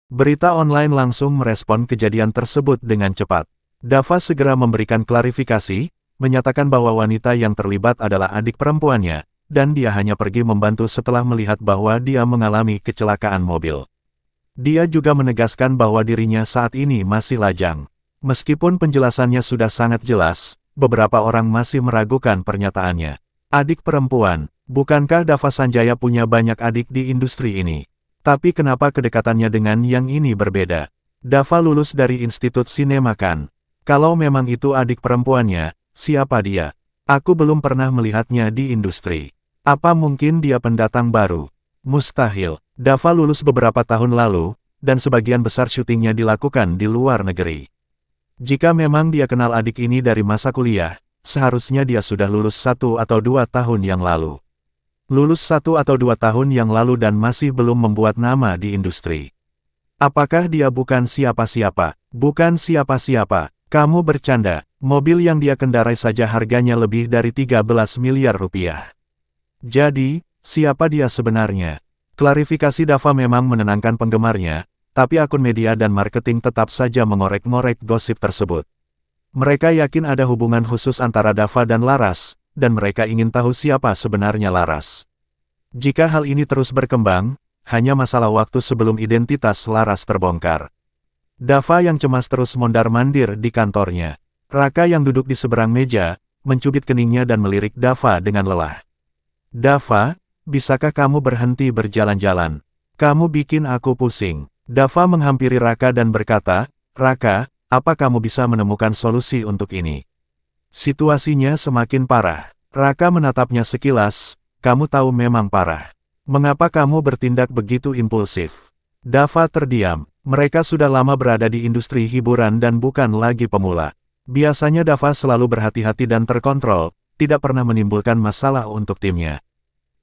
Berita online langsung merespon kejadian tersebut dengan cepat. Dava segera memberikan klarifikasi, menyatakan bahwa wanita yang terlibat adalah adik perempuannya, dan dia hanya pergi membantu setelah melihat bahwa dia mengalami kecelakaan mobil. Dia juga menegaskan bahwa dirinya saat ini masih lajang. Meskipun penjelasannya sudah sangat jelas, beberapa orang masih meragukan pernyataannya. Adik perempuan, bukankah Dava Sanjaya punya banyak adik di industri ini? Tapi kenapa kedekatannya dengan yang ini berbeda? Dava lulus dari Institut Sinema kan? Kalau memang itu adik perempuannya, siapa dia? Aku belum pernah melihatnya di industri. Apa mungkin dia pendatang baru? Mustahil. Dava lulus beberapa tahun lalu, dan sebagian besar syutingnya dilakukan di luar negeri. Jika memang dia kenal adik ini dari masa kuliah, seharusnya dia sudah lulus 1 atau 2 tahun yang lalu. Lulus 1 atau 2 tahun yang lalu dan masih belum membuat nama di industri. Apakah dia bukan siapa-siapa? Bukan siapa-siapa. Kamu bercanda. Mobil yang dia kendarai saja harganya lebih dari 13 miliar rupiah. Jadi, siapa dia sebenarnya? Klarifikasi Dava memang menenangkan penggemarnya, tapi akun media dan marketing tetap saja mengorek-ngorek gosip tersebut. Mereka yakin ada hubungan khusus antara Dava dan Laras, dan mereka ingin tahu siapa sebenarnya Laras. Jika hal ini terus berkembang, hanya masalah waktu sebelum identitas Laras terbongkar. Dava yang cemas terus mondar-mandir di kantornya. Raka yang duduk di seberang meja, mencubit keningnya dan melirik Dava dengan lelah. Dava, bisakah kamu berhenti berjalan-jalan? Kamu bikin aku pusing. Dava menghampiri Raka dan berkata, Raka, apa kamu bisa menemukan solusi untuk ini? Situasinya semakin parah. Raka menatapnya sekilas, kamu tahu memang parah. Mengapa kamu bertindak begitu impulsif? Dava terdiam. Mereka sudah lama berada di industri hiburan dan bukan lagi pemula. Biasanya Dava selalu berhati-hati dan terkontrol, tidak pernah menimbulkan masalah untuk timnya.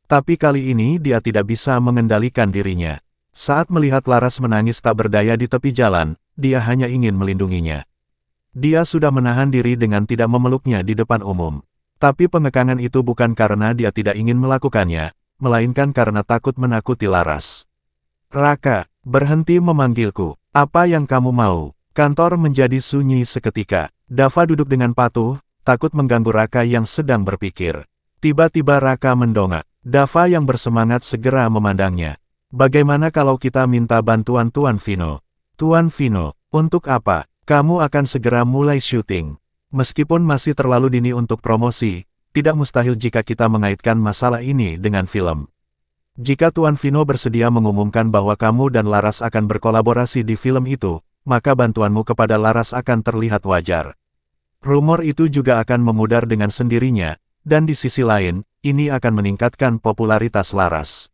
Tapi kali ini dia tidak bisa mengendalikan dirinya. Saat melihat Laras menangis tak berdaya di tepi jalan, dia hanya ingin melindunginya. Dia sudah menahan diri dengan tidak memeluknya di depan umum. Tapi pengekangan itu bukan karena dia tidak ingin melakukannya, melainkan karena takut menakuti Laras. Raka, berhenti memanggilku. Apa yang kamu mau? Kantor menjadi sunyi seketika. Dava duduk dengan patuh, takut mengganggu Raka yang sedang berpikir. Tiba-tiba Raka mendongak. Dava yang bersemangat segera memandangnya. Bagaimana kalau kita minta bantuan Tuan Vino? Tuan Vino, untuk apa? Kamu akan segera mulai syuting. Meskipun masih terlalu dini untuk promosi, tidak mustahil jika kita mengaitkan masalah ini dengan film. Jika Tuan Vino bersedia mengumumkan bahwa kamu dan Laras akan berkolaborasi di film itu, maka bantuanmu kepada Laras akan terlihat wajar. Rumor itu juga akan memudar dengan sendirinya, dan di sisi lain, ini akan meningkatkan popularitas Laras.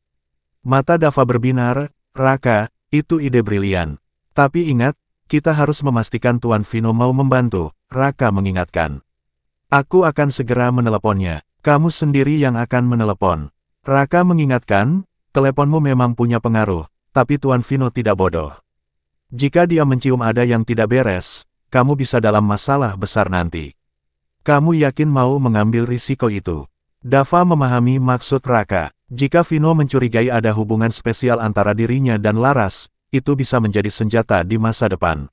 Mata Dava berbinar, Raka, itu ide brilian. Tapi ingat, kita harus memastikan Tuan Vino mau membantu, Raka mengingatkan. Aku akan segera meneleponnya, kamu sendiri yang akan menelepon. Raka mengingatkan, teleponmu memang punya pengaruh, tapi Tuan Vino tidak bodoh. Jika dia mencium ada yang tidak beres, kamu bisa dalam masalah besar nanti. Kamu yakin mau mengambil risiko itu? Dava memahami maksud Raka. Jika Vino mencurigai ada hubungan spesial antara dirinya dan Laras, itu bisa menjadi senjata di masa depan.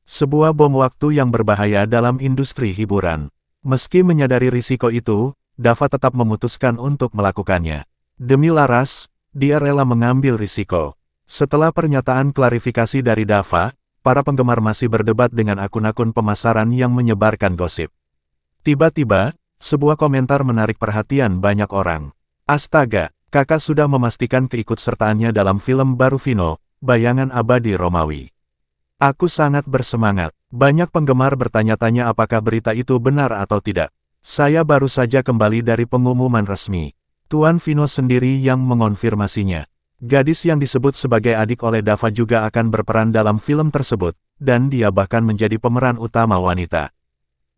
Sebuah bom waktu yang berbahaya dalam industri hiburan. Meski menyadari risiko itu, Dava tetap memutuskan untuk melakukannya. Demi Laras, dia rela mengambil risiko. Setelah pernyataan klarifikasi dari Dava, para penggemar masih berdebat dengan akun-akun pemasaran yang menyebarkan gosip. Tiba-tiba, sebuah komentar menarik perhatian banyak orang. Astaga, kakak sudah memastikan keikutsertaannya dalam film baru Vino, Bayangan Abadi Romawi. Aku sangat bersemangat. Banyak penggemar bertanya-tanya apakah berita itu benar atau tidak. Saya baru saja kembali dari pengumuman resmi. Tuan Vino sendiri yang mengonfirmasinya. Gadis yang disebut sebagai adik oleh Dava juga akan berperan dalam film tersebut, dan dia bahkan menjadi pemeran utama wanita.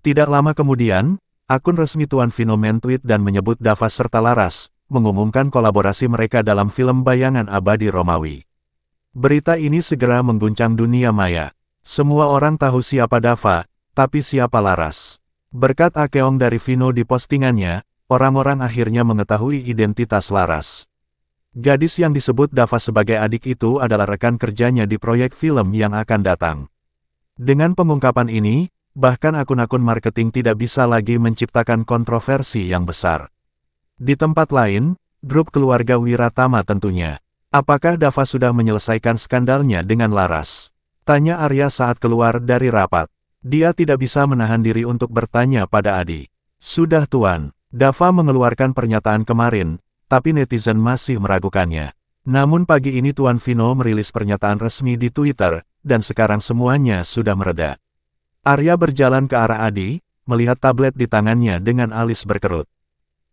Tidak lama kemudian, akun resmi Tuan Vino men-tweet dan menyebut Dava serta Laras, mengumumkan kolaborasi mereka dalam film Bayangan Abadi Romawi. Berita ini segera mengguncang dunia maya. Semua orang tahu siapa Dava, tapi siapa Laras. Berkat akeong dari Vino di postingannya, orang-orang akhirnya mengetahui identitas Laras. Gadis yang disebut Dava sebagai adik itu adalah rekan kerjanya di proyek film yang akan datang. Dengan pengungkapan ini, bahkan akun-akun marketing tidak bisa lagi menciptakan kontroversi yang besar. Di tempat lain, grup keluarga Wiratama tentunya. Apakah Dava sudah menyelesaikan skandalnya dengan Laras? Tanya Arya saat keluar dari rapat. Dia tidak bisa menahan diri untuk bertanya pada Adi. Sudah Tuan, Dava mengeluarkan pernyataan kemarin, tapi netizen masih meragukannya. Namun pagi ini Tuan Vino merilis pernyataan resmi di Twitter, dan sekarang semuanya sudah mereda. Arya berjalan ke arah Adi, melihat tablet di tangannya dengan alis berkerut.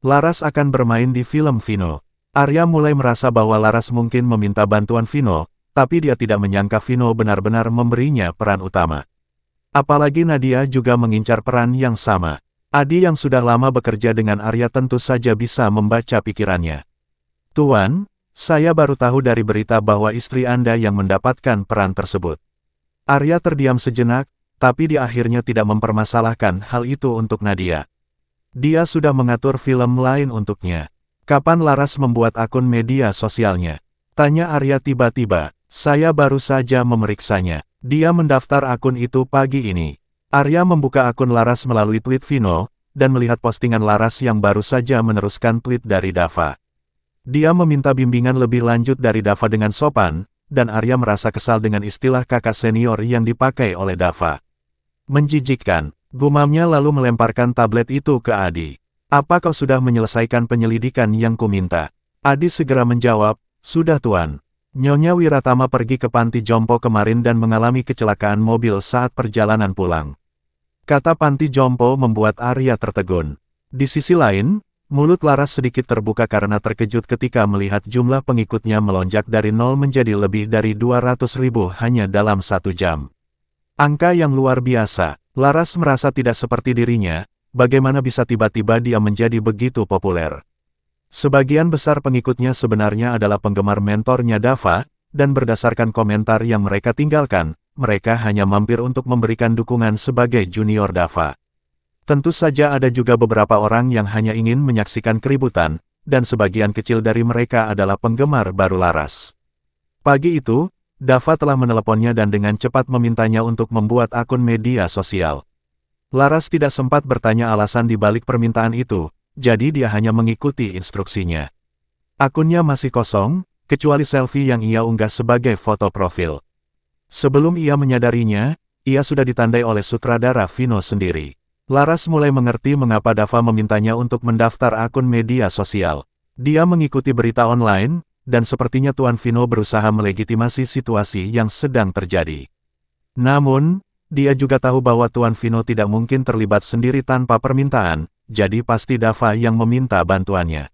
Laras akan bermain di film Vino. Arya mulai merasa bahwa Laras mungkin meminta bantuan Vino, tapi dia tidak menyangka Vino benar-benar memberinya peran utama. Apalagi Nadia juga mengincar peran yang sama. Adi yang sudah lama bekerja dengan Arya tentu saja bisa membaca pikirannya. Tuan, saya baru tahu dari berita bahwa istri Anda yang mendapatkan peran tersebut. Arya terdiam sejenak, tapi dia akhirnya tidak mempermasalahkan hal itu untuk Nadia. Dia sudah mengatur film lain untuknya. Kapan Laras membuat akun media sosialnya? Tanya Arya tiba-tiba. Saya baru saja memeriksanya. Dia mendaftar akun itu pagi ini. Arya membuka akun Laras melalui tweet Vino, dan melihat postingan Laras yang baru saja meneruskan tweet dari Dava. Dia meminta bimbingan lebih lanjut dari Dava dengan sopan, dan Arya merasa kesal dengan istilah kakak senior yang dipakai oleh Dava. Menjijikkan, gumamnya lalu melemparkan tablet itu ke Adi. Apa kau sudah menyelesaikan penyelidikan yang kuminta? Adi segera menjawab, sudah Tuan. Nyonya Wiratama pergi ke panti jompo kemarin dan mengalami kecelakaan mobil saat perjalanan pulang. Kata panti jompo membuat Arya tertegun. Di sisi lain, mulut Laras sedikit terbuka karena terkejut ketika melihat jumlah pengikutnya melonjak dari 0 menjadi lebih dari 200.000 hanya dalam 1 jam. Angka yang luar biasa. Laras merasa tidak seperti dirinya, bagaimana bisa tiba-tiba dia menjadi begitu populer. Sebagian besar pengikutnya sebenarnya adalah penggemar mentornya Dava, dan berdasarkan komentar yang mereka tinggalkan, mereka hanya mampir untuk memberikan dukungan sebagai junior Dava. Tentu saja ada juga beberapa orang yang hanya ingin menyaksikan keributan, dan sebagian kecil dari mereka adalah penggemar baru Laras. Pagi itu, Dava telah meneleponnya dan dengan cepat memintanya untuk membuat akun media sosial. Laras tidak sempat bertanya alasan di balik permintaan itu, jadi dia hanya mengikuti instruksinya. Akunnya masih kosong, kecuali selfie yang ia unggah sebagai foto profil. Sebelum ia menyadarinya, ia sudah ditandai oleh sutradara Vino sendiri. Laras mulai mengerti mengapa Dava memintanya untuk mendaftar akun media sosial. Dia mengikuti berita online, dan sepertinya Tuan Vino berusaha melegitimasi situasi yang sedang terjadi. Namun, dia juga tahu bahwa Tuan Vino tidak mungkin terlibat sendiri tanpa permintaan, jadi pasti Dava yang meminta bantuannya.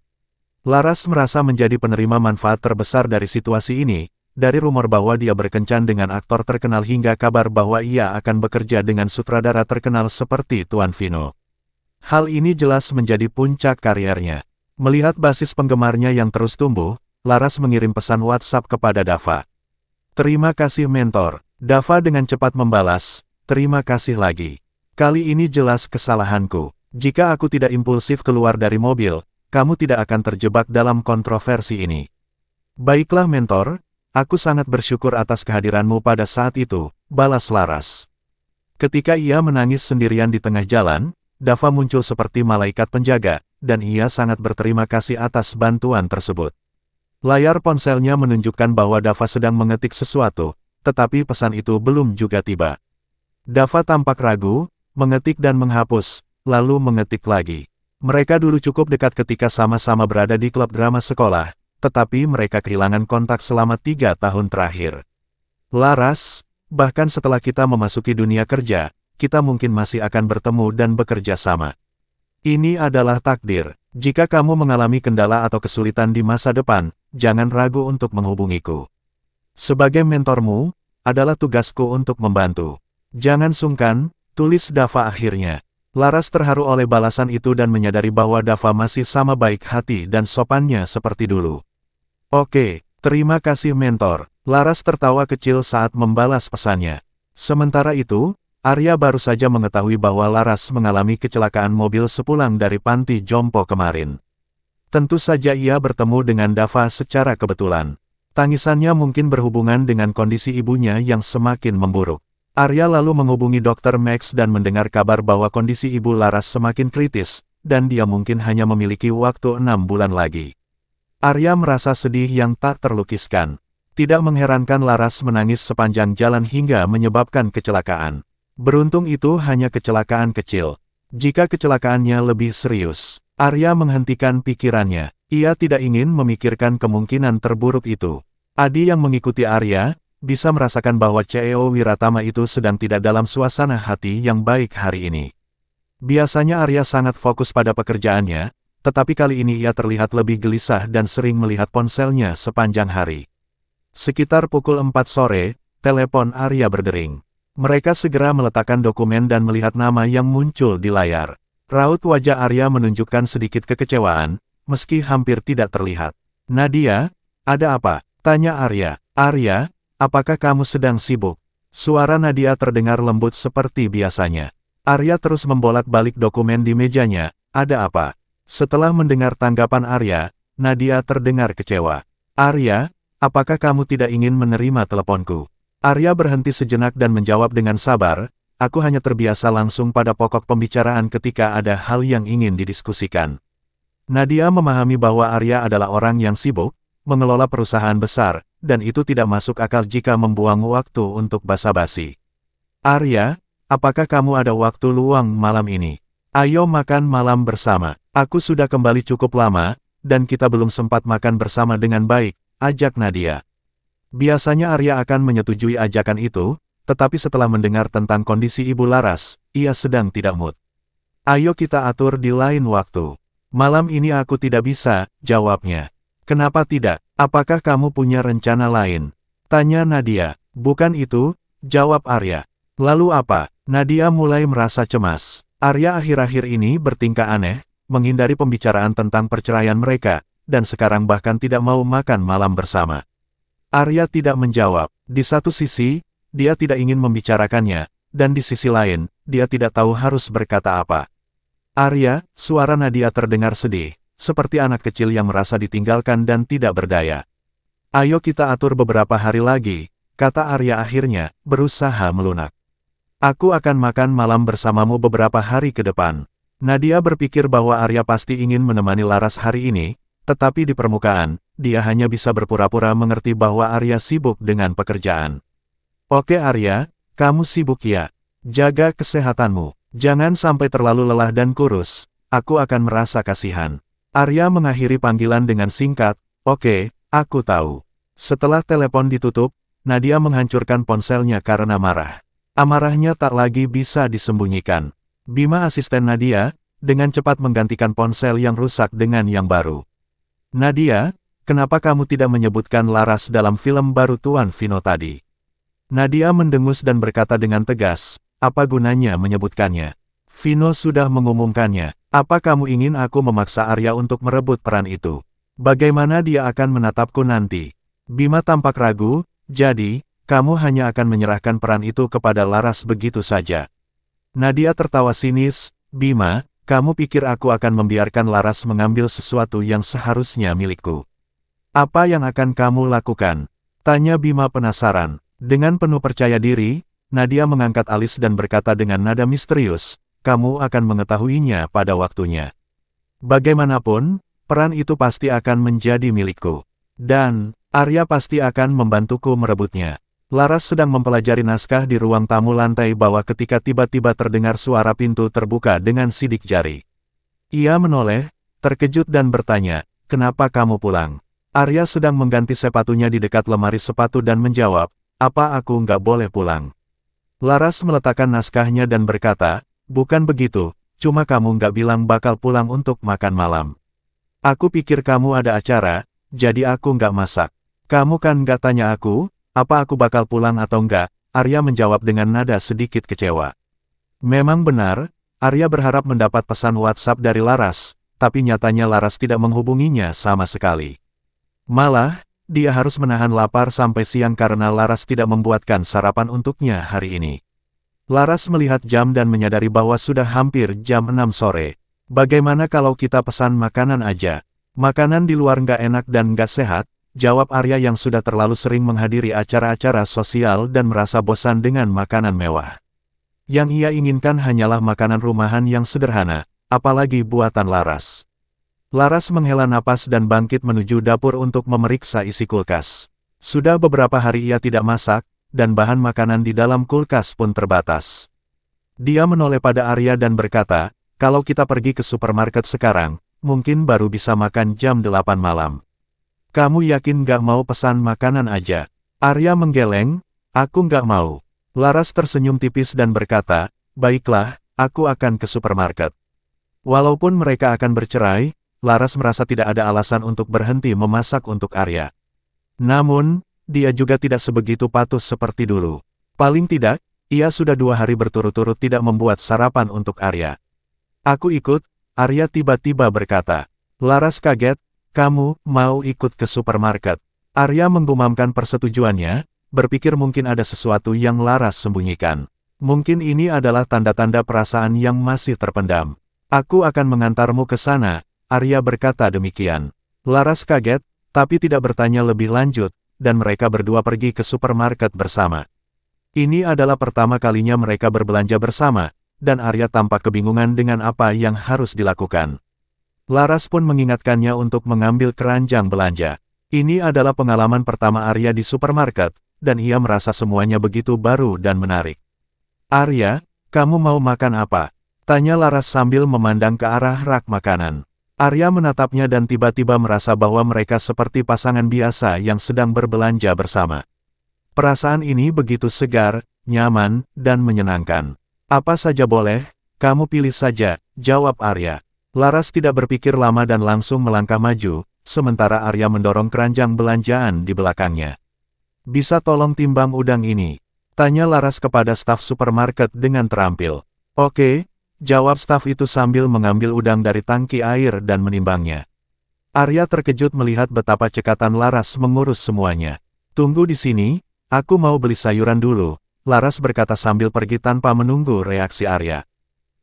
Laras merasa menjadi penerima manfaat terbesar dari situasi ini, dari rumor bahwa dia berkencan dengan aktor terkenal hingga kabar bahwa ia akan bekerja dengan sutradara terkenal seperti Tuan Vino. Hal ini jelas menjadi puncak karirnya. Melihat basis penggemarnya yang terus tumbuh, Laras mengirim pesan WhatsApp kepada Dava. Terima kasih mentor. Dava dengan cepat membalas, terima kasih lagi. Kali ini jelas kesalahanku. Jika aku tidak impulsif keluar dari mobil, kamu tidak akan terjebak dalam kontroversi ini. Baiklah mentor, aku sangat bersyukur atas kehadiranmu pada saat itu, balas Laras. Ketika ia menangis sendirian di tengah jalan, Dava muncul seperti malaikat penjaga, dan ia sangat berterima kasih atas bantuan tersebut. Layar ponselnya menunjukkan bahwa Dava sedang mengetik sesuatu, tetapi pesan itu belum juga tiba. Dava tampak ragu, mengetik dan menghapus, lalu mengetik lagi. Mereka dulu cukup dekat ketika sama-sama berada di klub drama sekolah, tetapi mereka kehilangan kontak selama 3 tahun terakhir. Laras, bahkan setelah kita memasuki dunia kerja, kita mungkin masih akan bertemu dan bekerja sama. Ini adalah takdir. Jika kamu mengalami kendala atau kesulitan di masa depan, jangan ragu untuk menghubungiku. Sebagai mentormu, adalah tugasku untuk membantu. Jangan sungkan, tulis Dava akhirnya. Laras terharu oleh balasan itu dan menyadari bahwa Dava masih sama baik hati dan sopannya seperti dulu. Oke, terima kasih mentor. Laras tertawa kecil saat membalas pesannya. Sementara itu, Arya baru saja mengetahui bahwa Laras mengalami kecelakaan mobil sepulang dari panti jompo kemarin. Tentu saja ia bertemu dengan Dava secara kebetulan. Tangisannya mungkin berhubungan dengan kondisi ibunya yang semakin memburuk. Arya lalu menghubungi Dr. Max dan mendengar kabar bahwa kondisi ibu Laras semakin kritis, dan dia mungkin hanya memiliki waktu 6 bulan lagi. Arya merasa sedih yang tak terlukiskan. Tidak mengherankan Laras menangis sepanjang jalan hingga menyebabkan kecelakaan. Beruntung itu hanya kecelakaan kecil. Jika kecelakaannya lebih serius, Arya menghentikan pikirannya. Ia tidak ingin memikirkan kemungkinan terburuk itu. Adi yang mengikuti Arya, bisa merasakan bahwa CEO Wiratama itu sedang tidak dalam suasana hati yang baik hari ini. Biasanya Arya sangat fokus pada pekerjaannya, tetapi kali ini ia terlihat lebih gelisah dan sering melihat ponselnya sepanjang hari. Sekitar pukul 4 sore, telepon Arya berdering. Mereka segera meletakkan dokumen dan melihat nama yang muncul di layar. Raut wajah Arya menunjukkan sedikit kekecewaan, meski hampir tidak terlihat. "Nadia, ada apa?" tanya Arya. "Arya, apakah kamu sedang sibuk?" Suara Nadia terdengar lembut seperti biasanya. Arya terus membolak-balik dokumen di mejanya. "Ada apa?" Setelah mendengar tanggapan Arya, Nadia terdengar kecewa. "Arya, apakah kamu tidak ingin menerima teleponku?" Arya berhenti sejenak dan menjawab dengan sabar, "Aku hanya terbiasa langsung pada pokok pembicaraan ketika ada hal yang ingin didiskusikan." Nadia memahami bahwa Arya adalah orang yang sibuk, mengelola perusahaan besar, dan itu tidak masuk akal jika membuang waktu untuk basa-basi. "Arya, apakah kamu ada waktu luang malam ini? Ayo makan malam bersama. Aku sudah kembali cukup lama, dan kita belum sempat makan bersama dengan baik," ajak Nadia. Biasanya Arya akan menyetujui ajakan itu, tetapi setelah mendengar tentang kondisi Ibu Laras, ia sedang tidak mood. "Ayo kita atur di lain waktu." "Malam ini aku tidak bisa," jawabnya. "Kenapa tidak? Apakah kamu punya rencana lain?" tanya Nadia. "Bukan itu," jawab Arya. "Lalu apa?" Nadia mulai merasa cemas. Arya akhir-akhir ini bertingkah aneh, menghindari pembicaraan tentang perceraian mereka, dan sekarang bahkan tidak mau makan malam bersama. Arya tidak menjawab. Di satu sisi, dia tidak ingin membicarakannya, dan di sisi lain, dia tidak tahu harus berkata apa. "Arya," suara Nadia terdengar sedih, seperti anak kecil yang merasa ditinggalkan dan tidak berdaya. "Ayo kita atur beberapa hari lagi," kata Arya akhirnya, berusaha melunak. "Aku akan makan malam bersamamu beberapa hari ke depan." Nadia berpikir bahwa Arya pasti ingin menemani Laras hari ini, tetapi di permukaan, dia hanya bisa berpura-pura mengerti bahwa Arya sibuk dengan pekerjaan. "Oke Arya, kamu sibuk ya. Jaga kesehatanmu. Jangan sampai terlalu lelah dan kurus, aku akan merasa kasihan." Arya mengakhiri panggilan dengan singkat, "Oke, aku tahu." Setelah telepon ditutup, Nadia menghancurkan ponselnya karena marah. Amarahnya tak lagi bisa disembunyikan. Bima, asisten Nadia, dengan cepat menggantikan ponsel yang rusak dengan yang baru. "Nadia, kenapa kamu tidak menyebutkan Laras dalam film baru Tuan Vino tadi?" Nadia mendengus dan berkata dengan tegas, "Apa gunanya menyebutkannya? Vino sudah mengumumkannya. Apa kamu ingin aku memaksa Arya untuk merebut peran itu? Bagaimana dia akan menatapku nanti?" Bima tampak ragu, "Jadi, kamu hanya akan menyerahkan peran itu kepada Laras begitu saja?" Nadia tertawa sinis, "Bima, kamu pikir aku akan membiarkan Laras mengambil sesuatu yang seharusnya milikku? Apa yang akan kamu lakukan?" tanya Bima penasaran. Dengan penuh percaya diri, Nadia mengangkat alis dan berkata dengan nada misterius, "Kamu akan mengetahuinya pada waktunya. Bagaimanapun, peran itu pasti akan menjadi milikku. Dan, Arya pasti akan membantuku merebutnya." Laras sedang mempelajari naskah di ruang tamu lantai bawah ketika tiba-tiba terdengar suara pintu terbuka dengan sidik jari. Ia menoleh, terkejut dan bertanya, "Kenapa kamu pulang?" Arya sedang mengganti sepatunya di dekat lemari sepatu dan menjawab, "Apa aku nggak boleh pulang?" Laras meletakkan naskahnya dan berkata, "Bukan begitu, cuma kamu nggak bilang bakal pulang untuk makan malam. Aku pikir kamu ada acara, jadi aku nggak masak. Kamu kan nggak tanya aku, apa aku bakal pulang atau enggak?" Arya menjawab dengan nada sedikit kecewa. Memang benar, Arya berharap mendapat pesan WhatsApp dari Laras, tapi nyatanya Laras tidak menghubunginya sama sekali. Malah, dia harus menahan lapar sampai siang karena Laras tidak membuatkan sarapan untuknya hari ini. Laras melihat jam dan menyadari bahwa sudah hampir jam 6 sore. "Bagaimana kalau kita pesan makanan aja?" Makanan di luar nggak enak dan nggak sehat, jawab Arya yang sudah terlalu sering menghadiri acara-acara sosial dan merasa bosan dengan makanan mewah. Yang ia inginkan hanyalah makanan rumahan yang sederhana, apalagi buatan Laras. Laras menghela napas dan bangkit menuju dapur untuk memeriksa isi kulkas. Sudah beberapa hari ia tidak masak, dan bahan makanan di dalam kulkas pun terbatas. Dia menoleh pada Arya dan berkata, kalau kita pergi ke supermarket sekarang, mungkin baru bisa makan jam 8 malam. Kamu yakin gak mau pesan makanan aja? Arya menggeleng, aku gak mau. Laras tersenyum tipis dan berkata, baiklah, aku akan ke supermarket. Walaupun mereka akan bercerai, Laras merasa tidak ada alasan untuk berhenti memasak untuk Arya. Namun, dia juga tidak sebegitu patuh seperti dulu. Paling tidak, ia sudah 2 hari berturut-turut tidak membuat sarapan untuk Arya. Aku ikut, Arya tiba-tiba berkata. Laras kaget, kamu mau ikut ke supermarket? Arya menggumamkan persetujuannya, berpikir mungkin ada sesuatu yang Laras sembunyikan. Mungkin ini adalah tanda-tanda perasaan yang masih terpendam. Aku akan mengantarmu ke sana, Arya berkata demikian. Laras kaget, tapi tidak bertanya lebih lanjut, dan mereka berdua pergi ke supermarket bersama. Ini adalah pertama kalinya mereka berbelanja bersama, dan Arya tampak kebingungan dengan apa yang harus dilakukan. Laras pun mengingatkannya untuk mengambil keranjang belanja. Ini adalah pengalaman pertama Arya di supermarket, dan ia merasa semuanya begitu baru dan menarik. Arya, kamu mau makan apa? Tanya Laras sambil memandang ke arah rak makanan. Arya menatapnya dan tiba-tiba merasa bahwa mereka seperti pasangan biasa yang sedang berbelanja bersama. Perasaan ini begitu segar, nyaman, dan menyenangkan. Apa saja boleh, kamu pilih saja, jawab Arya. Laras tidak berpikir lama dan langsung melangkah maju, sementara Arya mendorong keranjang belanjaan di belakangnya. Bisa tolong timbang udang ini? Tanya Laras kepada staf supermarket dengan terampil. Oke, jawab staf itu sambil mengambil udang dari tangki air dan menimbangnya. Arya terkejut melihat betapa cekatan Laras mengurus semuanya. Tunggu di sini, aku mau beli sayuran dulu, Laras berkata sambil pergi tanpa menunggu reaksi Arya.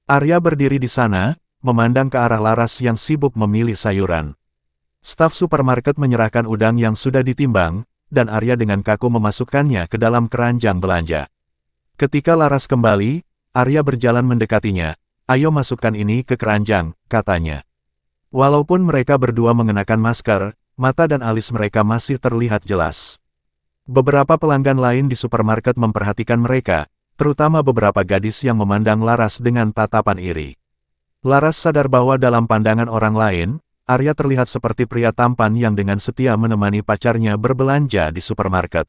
Arya berdiri di sana, memandang ke arah Laras yang sibuk memilih sayuran. Staf supermarket menyerahkan udang yang sudah ditimbang, dan Arya dengan kaku memasukkannya ke dalam keranjang belanja. Ketika Laras kembali, Arya berjalan mendekatinya. Ayo masukkan ini ke keranjang, katanya. Walaupun mereka berdua mengenakan masker, mata dan alis mereka masih terlihat jelas. Beberapa pelanggan lain di supermarket memperhatikan mereka, terutama beberapa gadis yang memandang Laras dengan tatapan iri. Laras sadar bahwa dalam pandangan orang lain, Arya terlihat seperti pria tampan yang dengan setia menemani pacarnya berbelanja di supermarket.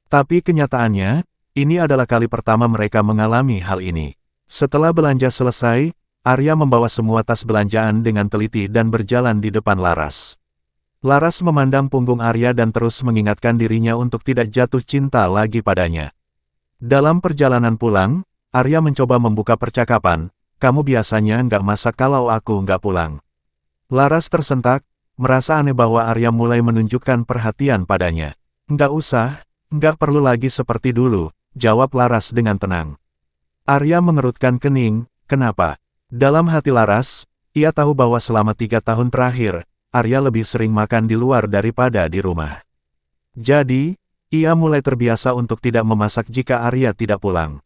Tapi kenyataannya, ini adalah kali pertama mereka mengalami hal ini. Setelah belanja selesai, Arya membawa semua tas belanjaan dengan teliti dan berjalan di depan Laras. Laras memandang punggung Arya dan terus mengingatkan dirinya untuk tidak jatuh cinta lagi padanya. Dalam perjalanan pulang, Arya mencoba membuka percakapan. Kamu biasanya nggak masak kalau aku nggak pulang. Laras tersentak, merasa aneh bahwa Arya mulai menunjukkan perhatian padanya. Nggak usah, nggak perlu lagi seperti dulu, jawab Laras dengan tenang. Arya mengerutkan kening, kenapa? Dalam hati Laras, ia tahu bahwa selama 3 tahun terakhir, Arya lebih sering makan di luar daripada di rumah. Jadi, ia mulai terbiasa untuk tidak memasak jika Arya tidak pulang.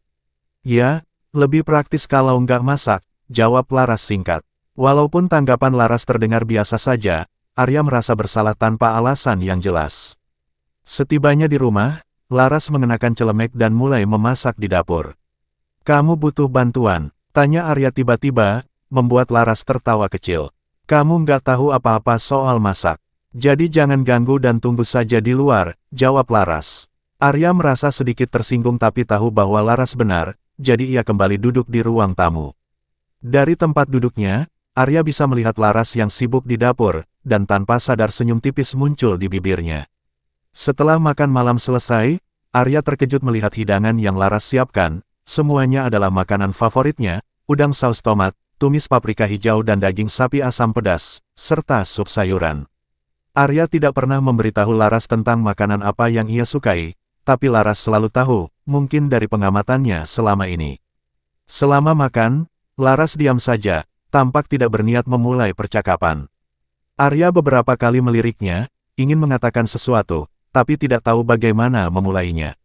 Ya, lebih praktis kalau nggak masak, jawab Laras singkat. Walaupun tanggapan Laras terdengar biasa saja, Arya merasa bersalah tanpa alasan yang jelas. Setibanya di rumah, Laras mengenakan celemek dan mulai memasak di dapur. Kamu butuh bantuan? Tanya Arya tiba-tiba, membuat Laras tertawa kecil. Kamu nggak tahu apa-apa soal masak. Jadi jangan ganggu dan tunggu saja di luar, jawab Laras. Arya merasa sedikit tersinggung tapi tahu bahwa Laras benar, jadi ia kembali duduk di ruang tamu. Dari tempat duduknya, Arya bisa melihat Laras yang sibuk di dapur, dan tanpa sadar senyum tipis muncul di bibirnya. Setelah makan malam selesai, Arya terkejut melihat hidangan yang Laras siapkan, semuanya adalah makanan favoritnya, udang saus tomat, tumis paprika hijau dan daging sapi asam pedas, serta sup sayuran. Arya tidak pernah memberitahu Laras tentang makanan apa yang ia sukai, tapi Laras selalu tahu, mungkin dari pengamatannya selama ini. Selama makan, Laras diam saja, tampak tidak berniat memulai percakapan. Arya beberapa kali meliriknya, ingin mengatakan sesuatu, tapi tidak tahu bagaimana memulainya.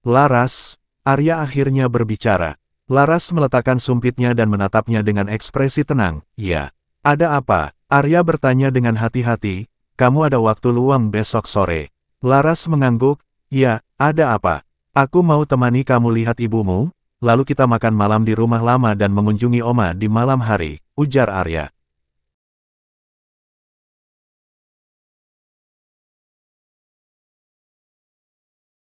Laras, Arya akhirnya berbicara. Laras meletakkan sumpitnya dan menatapnya dengan ekspresi tenang. Ya, ada apa? Arya bertanya dengan hati-hati, kamu ada waktu luang besok sore. Laras mengangguk, ya, ada apa? Aku mau temani kamu lihat ibumu, lalu kita makan malam di rumah lama dan mengunjungi Oma di malam hari, ujar Arya.